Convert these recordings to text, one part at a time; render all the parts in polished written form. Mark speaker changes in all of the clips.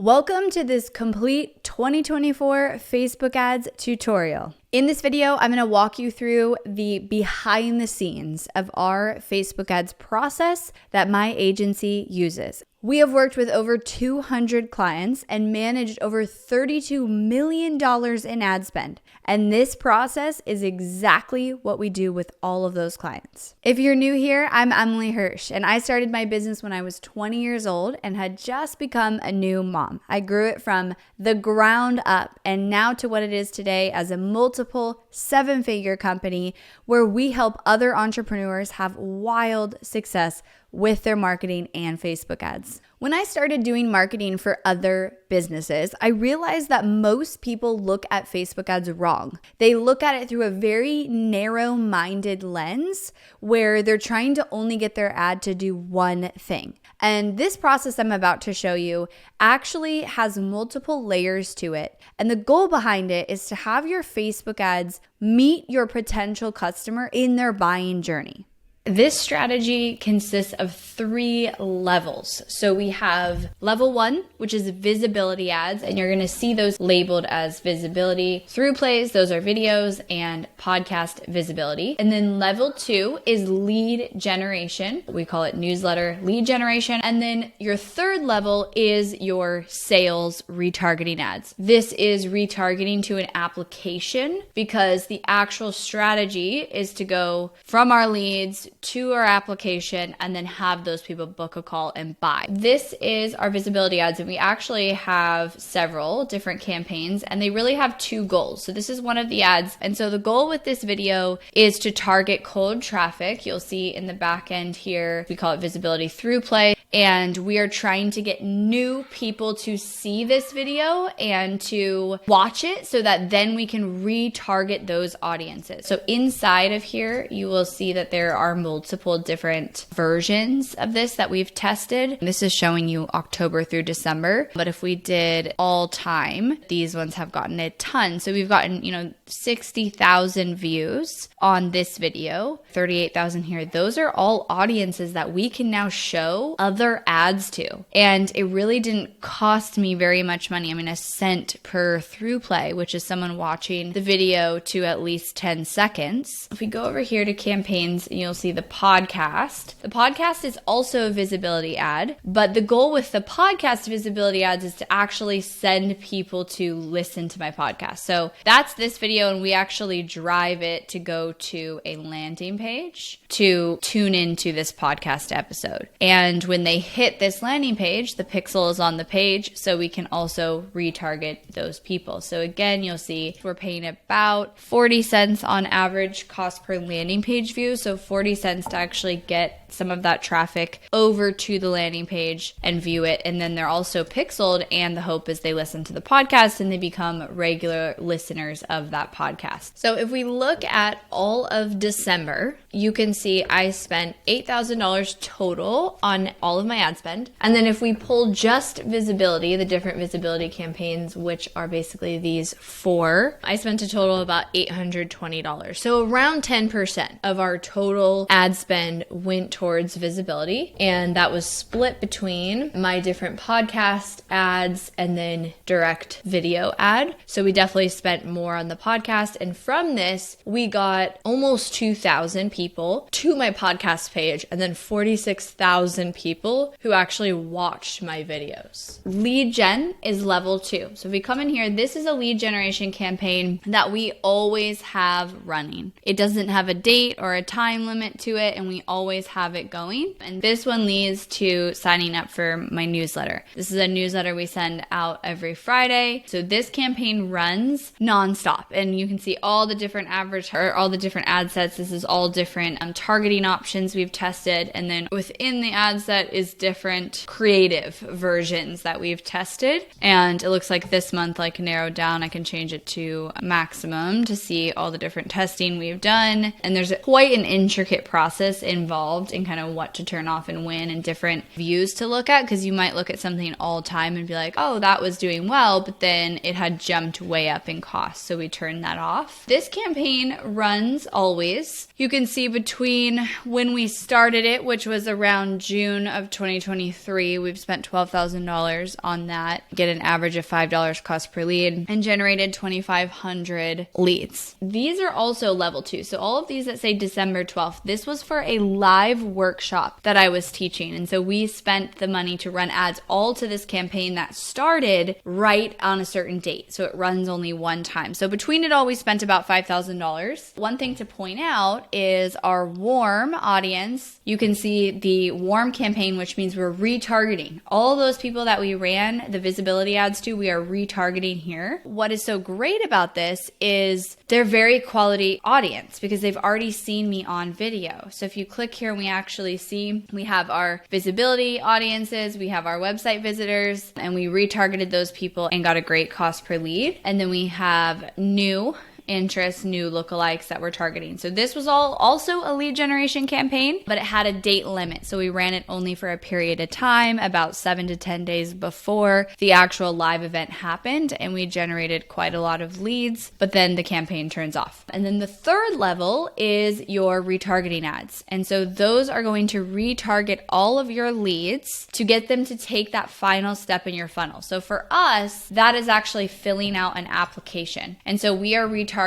Speaker 1: Welcome to this complete 2024 Facebook ads tutorial. In this video, I'm going to walk you through the behind the scenes of our Facebook ads process that my agency uses. We have worked with over 200 clients and managed over $32 million in ad spend. And this process is exactly what we do with all of those clients. If you're new here, I'm Emily Hirsh, and I started my business when I was 20 years old and had just become a new mom. I grew it from the ground up and now to what it is today as a multiple seven-figure company where we help other entrepreneurs have wild success with their marketing and Facebook ads. When I started doing marketing for other businesses, I realized that most people look at Facebook ads wrong. They look at it through a very narrow-minded lens where they're trying to only get their ad to do one thing. And this process I'm about to show you actually has multiple layers to it. And the goal behind it is to have your Facebook ads meet your potential customer in their buying journey. This strategy consists of 3 levels. So we have level 1, which is visibility ads, and you're going to see those labeled as visibility through plays. Those are videos and podcast visibility. And then level 2 is lead generation. We call it newsletter lead generation. And then your third level is your sales retargeting ads. This is retargeting to an application because the actual strategy is to go from our leads to our application and then have those people book a call and buy. This is our visibility ads, and we actually have several different campaigns, and they really have 2 goals. So this is one of the ads. And so the goal with this video is to target cold traffic. You'll see in the back end here, we call it visibility through play. And we are trying to get new people to see this video and to watch it so that then we can retarget those audiences. So inside of here, you will see that there are multiple different versions of this that we've tested. This is showing you October through December. But if we did all time, these ones have gotten a ton. So we've gotten, 60,000 views on this video, 38,000 here. Those are all audiences that we can now show other ads to. And it really didn't cost me very much money. I mean, a cent per through play, which is someone watching the video to at least 10 seconds. If we go over here to campaigns, you'll see the podcast. The podcast is also a visibility ad, but the goal with the podcast visibility ads is to actually send people to listen to my podcast. So that's this video, and we actually drive it to go to a landing page to tune into this podcast episode. And when they hit this landing page, the pixel is on the page, so we can also retarget those people. So again, you'll see we're paying about 40 cents on average cost per landing page view. So 40 cents to actually get some of that traffic over to the landing page and view it. And then they're also pixeled, and the hope is they listen to the podcast and they become regular listeners of that podcast. So if we look at all of December, you can see I spent $8,000 total on all of my ad spend. And then if we pull just visibility, the different visibility campaigns, which are basically these 4, I spent a total of about $820. So around 10% of our total ad spend went towards visibility, and that was split between my different podcast ads and then direct video ad. So we definitely spent more on the podcast, and from this we got almost 2,000 people to my podcast page and then 46,000 people who actually watched my videos. Lead gen is level 2. So if we come in here, this is a lead generation campaign that we always have running. It doesn't have a date or a time limit to it, and we always have it going. And this one leads to signing up for my newsletter. This is a newsletter we send out every Friday. So this campaign runs nonstop, and you can see all the different all the different ad sets. This is all different targeting options we've tested, and then within the ad set is different creative versions that we've tested. And it looks like this month, narrowed down, I can change it to maximum to see all the different testing we've done. And there's quite an intricate process involved in and kind of what to turn off and when and different views to look at, because you might look at something all the time and be like, oh, that was doing well, but then it had jumped way up in cost. So we turned that off. This campaign runs always. You can see between when we started it, which was around June of 2023, we've spent $12,000 on that, get an average of $5 cost per lead, and generated 2,500 leads. These are also level 2. So all of these that say December 12th, this was for a live workshop that I was teaching. And so we spent the money to run ads all to this campaign that started right on a certain date. So it runs only one time. So between it all, we spent about $5,000. One thing to point out is our warm audience. You can see the warm campaign, which means we're retargeting all those people that we ran the visibility ads to. We are retargeting here. What is so great about this is they're very quality audience because they've already seen me on video. So if you click here and we actually see we have our visibility audiences, we have our website visitors, and we retargeted those people and got a great cost per lead. And then we have new interest, new lookalikes that we're targeting. So this was all also a lead generation campaign, but it had a date limit. So we ran it only for a period of time, about 7 to 10 days before the actual live event happened, and we generated quite a lot of leads, but then the campaign turns off. And then the third level is your retargeting ads. And so those are going to retarget all of your leads to get them to take that final step in your funnel. So for us, that is actually filling out an application. And so we are retargeting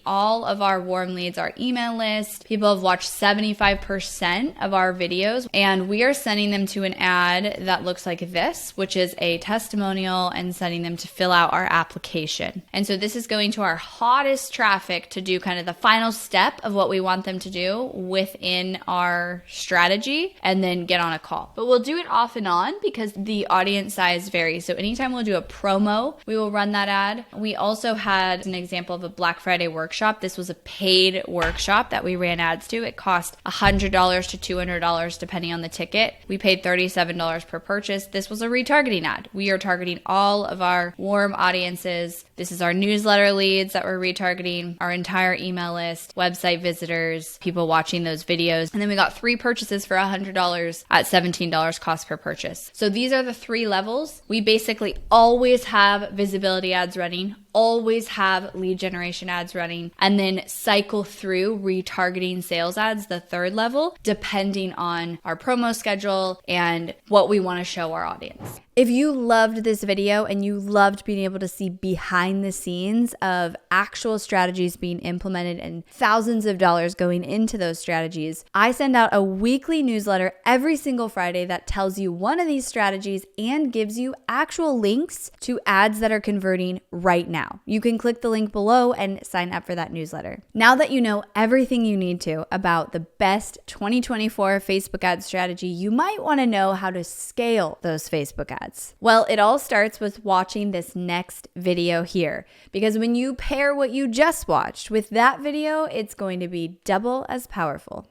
Speaker 1: all of our warm leads, our email list. People have watched 75% of our videos, and we are sending them to an ad that looks like this, which is a testimonial, and sending them to fill out our application. And so this is going to our hottest traffic to do kind of the final step of what we want them to do within our strategy, and then get on a call. But we'll do it off and on because the audience size varies. So anytime we'll do a promo, we will run that ad. We also had an example of a Black Friday workshop. This was a paid workshop that we ran ads to. It cost $100 to $200 depending on the ticket. We paid $37 per purchase. This was a retargeting ad. We are targeting all of our warm audiences. This is our newsletter leads that we're retargeting, our entire email list, website visitors, people watching those videos. And then we got 3 purchases for $100 at $17 cost per purchase. So these are the 3 levels. We basically always have visibility ads running, always have lead generation ads running, and then cycle through retargeting sales ads, the 3rd level, depending on our promo schedule and what we want to show our audience. If you loved this video and you loved being able to see behind the scenes of actual strategies being implemented and thousands of dollars going into those strategies, I send out a weekly newsletter every single Friday that tells you one of these strategies and gives you actual links to ads that are converting right now. You can click the link below and sign up for that newsletter. Now that you know everything you need to about the best 2024 Facebook ad strategy, you might want to know how to scale those Facebook ads. Well, it all starts with watching this next video here, because when you pair what you just watched with that video, it's going to be double as powerful.